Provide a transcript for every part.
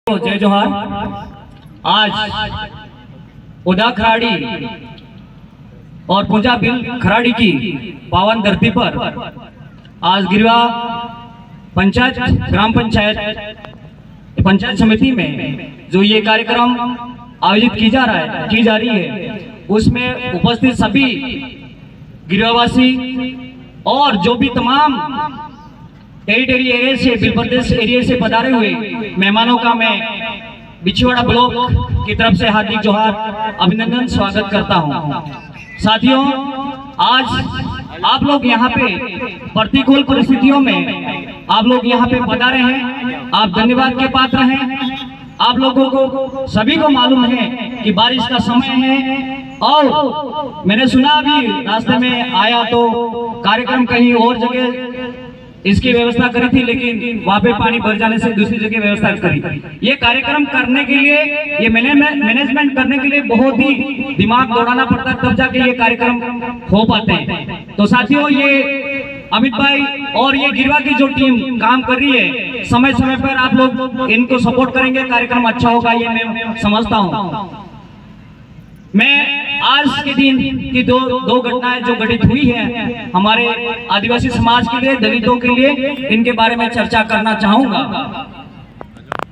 जय जोहार। आज उदा खराड़ी और पूजा बिल खराड़ी की पावन धरती पर आज गिरवा पंचायत ग्राम पंचायत समिति में जो ये कार्यक्रम आयोजित की जा रही है, उसमें उपस्थित सभी गिरवावासी और जो भी तमाम टेरिटरी एरिया से बिल प्रदेश एरिया से पधारे हुए मेहमानों का मैं बिछवाड़ा ब्लॉक की तरफ से हार्दिक जोहार अभिनंदन स्वागत करता हूं। साथियों, आज आप लोग यहाँ पे प्रतिकूल परिस्थितियों में आप लोग यहाँ पे पधारे हैं, आप धन्यवाद के पात्र हैं। आप लोगों को सभी को मालूम है कि बारिश का समय है और मैंने सुना अभी रास्ते में आया तो कार्यक्रम कहीं और जगह इसकी व्यवस्था करी थी, लेकिन वहां पे पानी भर जाने से दूसरी जगह व्यवस्था करी। ये कार्यक्रम करने के लिए, ये मैनेजमेंट करने के लिए बहुत ही दिमाग दौड़ाना पड़ता है, तब जाके ये कार्यक्रम हो पाते हैं। तो साथियों, ये अमित भाई और ये गिरवा की जो टीम काम कर रही है, समय समय पर आप लोग इनको सपोर्ट करेंगे, कार्यक्रम अच्छा होगा, ये मैं समझता हूँ। मैं आज के दिन की दो घटनाएं जो घटित हुई है हमारे आदिवासी समाज के लिए, दलितों के लिए, इनके बारे में चर्चा करना चाहूंगा।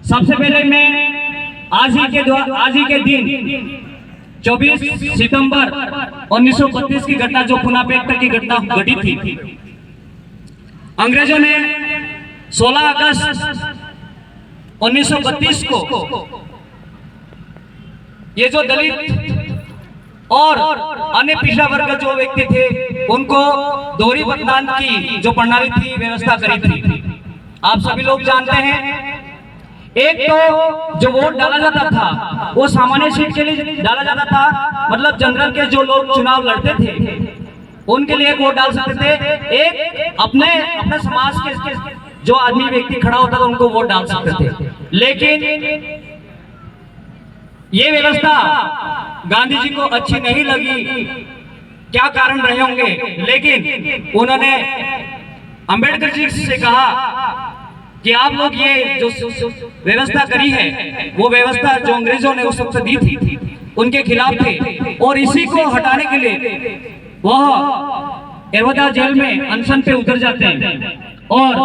सबसे पहले मैं आज ही के दिन 24 सितंबर 1932 की घटना, जो पुनापेक्टर की घटना घटित थी। अंग्रेजों ने 16 अगस्त 1932 को ये जो दलित और अन्य पिछड़ा वर्ग के जो व्यक्ति थे, उनको दोहरी मतदान की जो प्रणाली थी, व्यवस्था करी थी। आप सभी लोग जानते हैं, एक तो जो वोट डाला जाता था वो सामान्य सीट के लिए डाला जाता था, मतलब जनरल के जो लोग चुनाव लड़ते थे उनके लिए वोट डाल सकते थे। एक अपने समाज के जो आदमी व्यक्ति खड़ा होता था उनको वोट डाल सकते थे। लेकिन ये व्यवस्था गांधी जी को अच्छी नहीं लगी, क्या कारण रहे होंगे, लेकिन उन्होंने अंबेडकर जी से कहा कि आप लोग ये जो व्यवस्था करी है, वो व्यवस्था जो अंग्रेजों ने उस वक्त दी थी उनके खिलाफ थे, और इसी को हटाने के लिए वह एरवदा जेल में अनशन पे उतर जाते हैं। और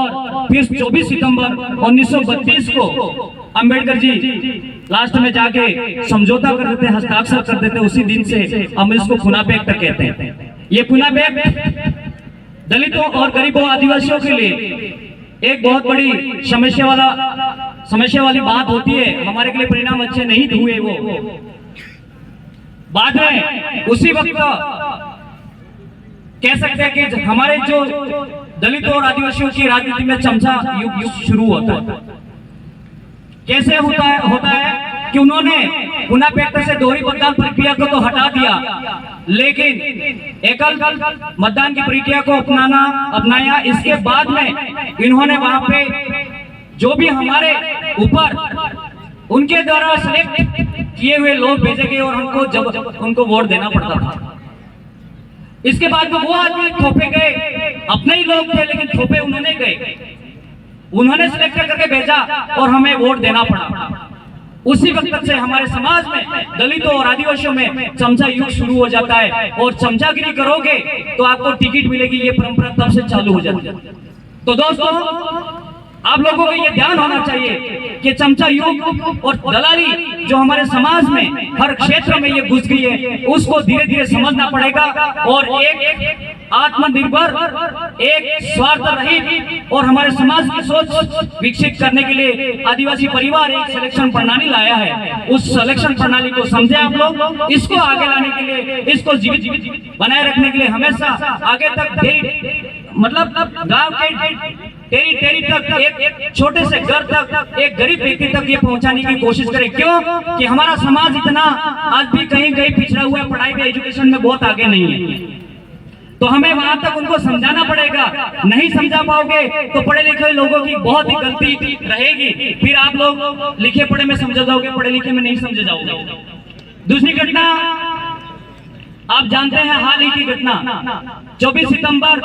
फिर 24 सितंबर 1932 को अंबेडकर जी लास्ट में जाके समझौता कर देते हैं, हस्ताक्षर कर देते हैं। उसी दिन से हम इसको पुनापेक्ट कहते हैं। ये पुनापेक्ट दलितों और गरीबों आदिवासियों के लिए एक बहुत बड़ी समस्या वाली बात होती है। हमारे के लिए परिणाम अच्छे नहीं हुए। वो बाद में उसी वक्त कह सकते हैं कि हमारे जो दलितों और आदिवासियों की राजनीति में चमचा युग शुरू होता है। कैसे होता है कि उन्होंने पुनापेक्ट से दोहरी मतदान प्रक्रिया को तो हटा दिया, लेकिन एकल मतदान की प्रक्रिया को अपनाया। इसके बाद में इन्होंने वहां पे जो भी हमारे ऊपर उनके द्वारा सिलेक्ट किए हुए लोग भेजे गए और उनको वोट देना पड़ता था। इसके बाद में वो आदमी थोपे गए, अपने ही लोग थे लेकिन थोपे उन्होंने गए, उन्होंने सिलेक्ट करके भेजा और हमें वोट देना पड़ा। उसी वक्त से हमारे समाज में दलितों और आदिवासियों में चमचा युग शुरू हो जाता है, और चमचागिरी करोगे तो आपको टिकट मिलेगी। ये परंपरा तब से चालू हो जाती है। तो दोस्तों, आप लोगों को ये ध्यान होना चाहिए कि चमचा युग और दलाली जो हमारे समाज में हर क्षेत्र में ये घुस गई है, उसको धीरे धीरे समझना पड़ेगा। और एक आत्मनिर्भर, एक स्वार्थ रहित और हमारे समाज की सोच विकसित करने के लिए आदिवासी परिवार एक सिलेक्शन प्रणाली लाया है। उस सिलेक्शन प्रणाली को समझे आप लोग। इसको आगे लाने के लिए, इसको जीवित बनाए रखने के लिए हमेशा आगे तक, मतलब गांव के टेरी तक, एक छोटे से घर तक, एक गरीब व्यक्ति तक ये पहुंचाने की कोशिश करें। क्यों कि हमारा समाज इतना आज भी कहीं पिछड़ा हुआ है, पढ़ाई में, एजुकेशन में बहुत आगे नहीं है। तो हमें वहां तक उनको समझाना पड़ेगा। नहीं समझा पाओगे तो पढ़े लिखे लोगों की बहुत ही गलती रहेगी, फिर आप लोग लिखे पढ़े में समझ जाओगे, पढ़े लिखे में नहीं समझ जाओगे। दूसरी घटना आप जानते हैं, हाल ही की घटना 24 सितंबर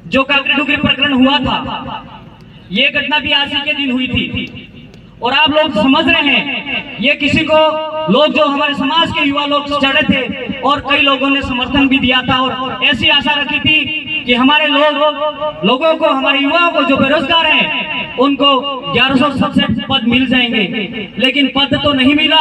जो काकरी डुगरी प्रकरण हुआ था, ये घटना भी आज ही के दिन हुई थी। और आप लोग समझ रहे हैं, ये किसी को लोग जो हमारे समाज के युवा लोग चढ़े थे और कई लोगों ने समर्थन भी दिया था और ऐसी आशा रखी थी कि हमारे लोगों को, हमारे युवाओं को जो बेरोजगार हैं उनको 1167 पद मिल जाएंगे, लेकिन पद तो नहीं मिला।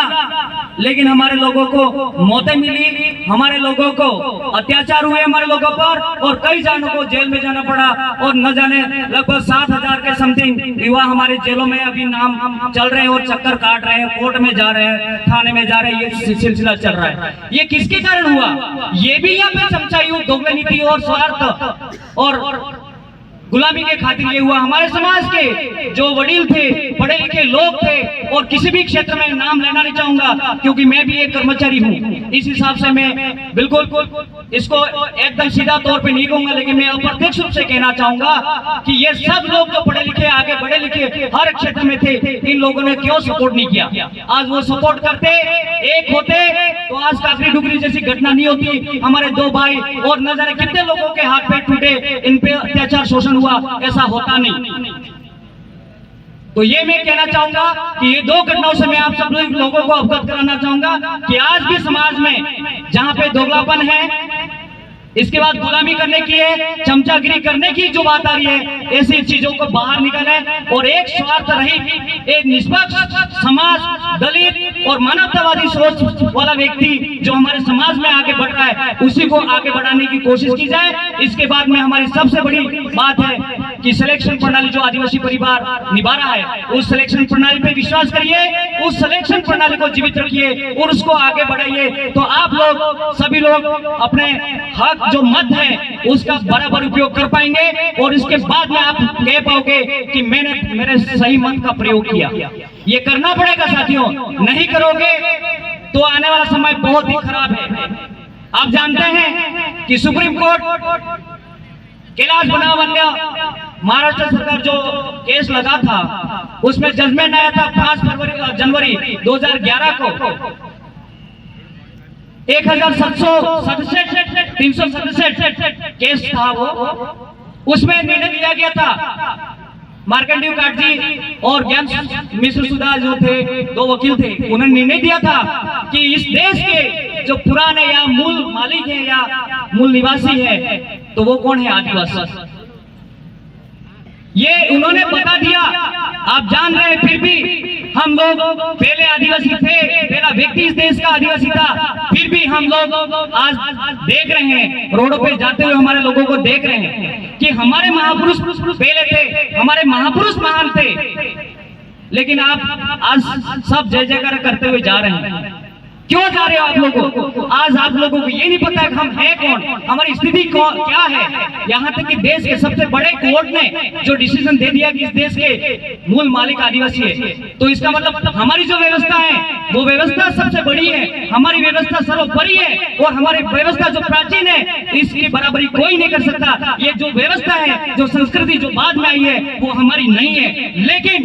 लेकिन हमारे लोगों को मौतें मिली, हमारे लोगों को अत्याचार हुए हमारे लोगों पर, और कई जानों को जेल में जाना पड़ा, और न जाने लगभग 7,000 के समथिंग युवा हमारे जेलों में अभी नाम चल रहे हैं और चक्कर काट रहे हैं, कोर्ट में जा रहे हैं, थाने में जा रहे हैं, ये सिलसिला चल रहा है। ये किसके कारण हुआ? ये भी यहाँ पे समझाई हो दोगले नीति और स्वार्थ और गुलामी के खातिर ये हुआ। हमारे समाज के जो वडील थे, पढ़े लिखे लोग थे, और किसी भी क्षेत्र में नाम लेना नहीं चाहूंगा क्योंकि मैं भी एक कर्मचारी हूँ, इस हिसाब से मैं बिल्कुल इसको एकदम सीधा तौर पे नहीं कहूंगा, लेकिन मैं अप्रत्यक्ष रूप से कहना चाहूंगा कि ये सब लोग जो पढ़े लिखे, आगे बढ़े लिखे हर क्षेत्र में थे, इन लोगों ने क्यों सपोर्ट नहीं किया? आज वो सपोर्ट करते, एक होते, तो आज काकरी डुगरी जैसी घटना नहीं होती। हमारे 2 भाई और न जाने कितने लोगों के हाथ पैर टूटे, इन पे अत्याचार शोषण हुआ, ऐसा होता नहीं। तो ये मैं कहना चाहूंगा कि ये 2 घटनाओं से मैं आप सब लोगों को अवगत कराना चाहूंगा कि आज भी समाज में जहां पे दोगलापन है, इसके बाद गुलामी करने की है, चमचागिरी करने की जो बात आ रही है, ऐसी चीजों को बाहर निकाले और एक स्वार्थ रहित, एक निष्पक्ष समाज, दलित और मानवतावादी सोच वाला व्यक्ति जो हमारे समाज में आगे बढ़ रहा है, उसी को आगे बढ़ाने की कोशिश की जाए। इसके बाद में हमारी सबसे बड़ी बात है कि सिलेक्शन प्रणाली जो आदिवासी परिवार निभा रहा है, उस सिलेक्शन प्रणाली पे विश्वास करिए, उस सिलेक्शन प्रणाली को जीवित रखिए और उसको आगे बढ़ाइए। तो आप लोग सभी लोग अपने हक जो मत है उसका बराबर उपयोग कर पाएंगे और इसके बाद में आप कह पाओगे कि मैंने मेरे सही मत का प्रयोग किया। ये करना पड़ेगा साथियों, नहीं करोगे तो आने वाला समय बहुत ही खराब है। आप जानते हैं कि सुप्रीम कोर्ट कैलाश बनावन्य महाराष्ट्र सरकार जो केस लगा था, उसमें जजमेंट आया था 5 जनवरी 2011 को 367 केस था वो, उसमें निर्णय लिया गया था। मार्कंडेय काटजी और ज्ञान मिश्र सुधा जो थे, 2 वकील थे, उन्होंने निर्णय दिया था कि इस देश के जो पुराने या मूल मालिक है या मूल निवासी है, तो वो कौन है? आदिवासी। ये उन्होंने बता दिया। आप जान रहे हैं, फिर भी हम लोग पहले आदिवासी थे, पहला व्यक्ति इस देश का आदिवासी था, फिर भी हम लोग आज देख रहे हैं, रोडों पे जाते हुए हमारे लोगों को देख रहे हैं कि हमारे महापुरुष पहले थे, हमारे महापुरुष महान थे, लेकिन आप आज सब जय जयकार करते हुए जा रहे हैं। क्यों जा रहे हो आप लोगों को? आज आप लोगों को ये नहीं पता कि हम हैं कौन, हमारी स्थिति क्या है। यहाँ तक कि देश के सबसे बड़े कोर्ट ने जो डिसीजन दे दिया कि इस देश के मूल मालिक आदिवासी है, तो इसका मतलब हमारी जो व्यवस्था है वो व्यवस्था सबसे बड़ी है, हमारी व्यवस्था सर्वोपरि है और हमारी व्यवस्था जो प्राचीन है, इसकी बराबरी कोई नहीं कर सकता। ये जो व्यवस्था है, जो संस्कृति जो बाद में आई है, वो हमारी नहीं है। लेकिन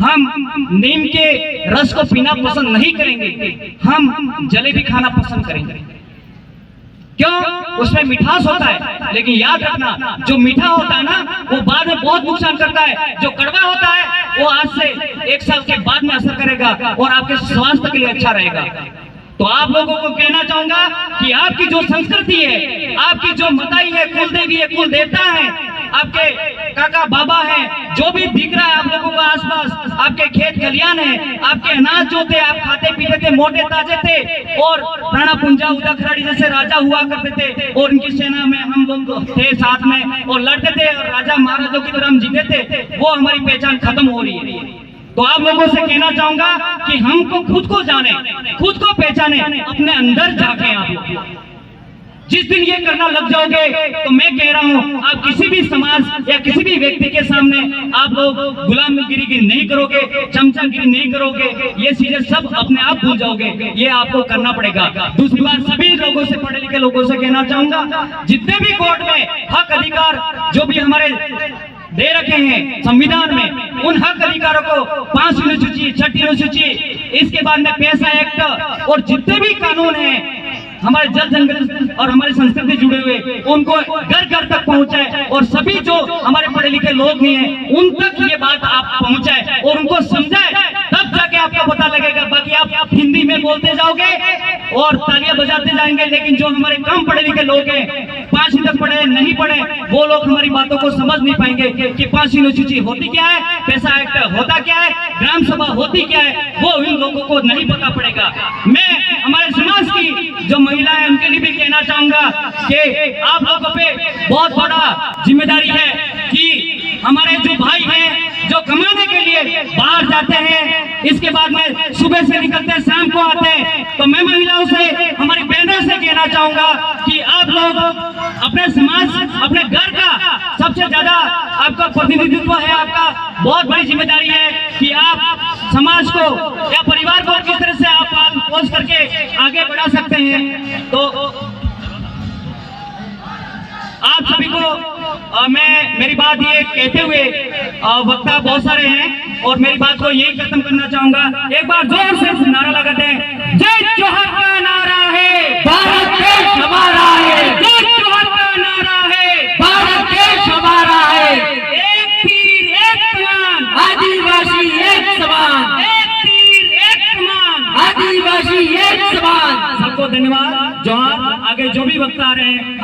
हम नीम के रस को पीना पसंद नहीं करेंगे, हम जलेबी खाना पसंद करेंगे। क्यों? उसमें मिठास होता है, लेकिन याद रखना, जो मीठा होता है ना, वो बाद में बहुत नुकसान करता है। जो कड़वा होता है वो आज से 1 साल के बाद में असर करेगा और आपके स्वास्थ्य के लिए अच्छा रहेगा। तो आप लोगों को कहना चाहूंगा कि आपकी जो संस्कृति है, आपकी जो मताई है, कुल देवी है, कुल देवता है, आपके काका बाबा है, जो भी दिख रहा है आप लोगों को आसपास, आपके खेत खलियान है, आपके अनाज जो थे, आप खाते पीते थे, मोटे ताजे थे, और राणा पुंजा उदा खराड़ी जैसे राजा हुआ करते थे और उनकी सेना में हम लोग थे साथ में और लड़ते थे और राजा महाराजों की तरह हम जीते थे। वो हमारी पहचान खत्म हो रही है। तो आप लोगों से कहना चाहूंगा कि हमको खुद को जाने, खुद को पहचाने, अपने अंदर झांके। आप लोग जिस दिन ये करना लग जाओगे, तो मैं कह रहा हूं, आप किसी भी समाज या किसी भी व्यक्ति के सामने आप लोग गुलामगिरी नहीं करोगे, चमचागिरी नहीं करोगे, ये चीजें सब अपने आप भूल जाओगे। ये आपको करना पड़ेगा। दूसरी बात, सभी लोगों से, पढ़े लिखे लोगों से कहना चाहूंगा, जितने भी कोर्ट में हक अधिकार जो भी हमारे दे रखे हैं संविधान में, उन हक अधिकारों को 5 अनुसूची, 6ठी अनुसूची, इसके बाद में पैसा एक्ट और जितने भी कानून हैं, हमारे जल जंगल और हमारी संस्कृति जुड़े हुए उनको घर घर तक पहुंचाए, और सभी जो हमारे पढ़े लिखे लोग नहीं हैं उन तक ये बात आप पहुंचाए और उनको समझाए, तब जाके आपको पता लगेगा। बाकी आप हिंदी में बोलते जाओगे और तालियां बजाते जाएंगे, लेकिन जो हमारे कम पढ़े लिखे लोग हैं, 5वीं तक पढ़े नहीं पढ़े, वो लोग हमारी बातों को समझ नहीं पाएंगे कि 5वीं अनुसूची होती क्या है, पैसा एक्ट होता क्या है, ग्राम सभा होती क्या है, वो इन लोगों को नहीं पता पड़ेगा। मैं हमारे समाज की जो महिलाएं उनके लिए भी कहना चाहूंगा कि आप लोगों पे बहुत बड़ा जिम्मेदारी है कि हमारे जो भाई हैं जो कमाने के लिए बाहर जाते हैं, इसके बाद में सुबह से निकलते हैं शाम को आते हैं, तो मैं महिलाओं से, हमारी बहनों से कहना चाहूंगा कि आप लोग अपने समाज, अपने घर का सबसे ज्यादा आपका प्रतिनिधित्व है, आपका बहुत बड़ी जिम्मेदारी है कि आप समाज को या परिवार को किस तरह से आप पाल पोस करके आगे बढ़ा सकते हैं। तो आप सभी को मेरी बात ये कहते हुए, वक्ता बहुत सारे हैं और मेरी बात को यही खत्म करना चाहूंगा। एक बार जोर से नारा लगाते हैं, जय जोहर का नारा है, भारत देश हमारा है, जय जोहर का नारा है, भारत देश हमारा है, एक तीर एक कमान, आदिवासी एक समान, एक तीर एक कमान, आदिवासी एक समान। सबको धन्यवाद। जोहार। आगे जो भी वक्ता आ रहे हैं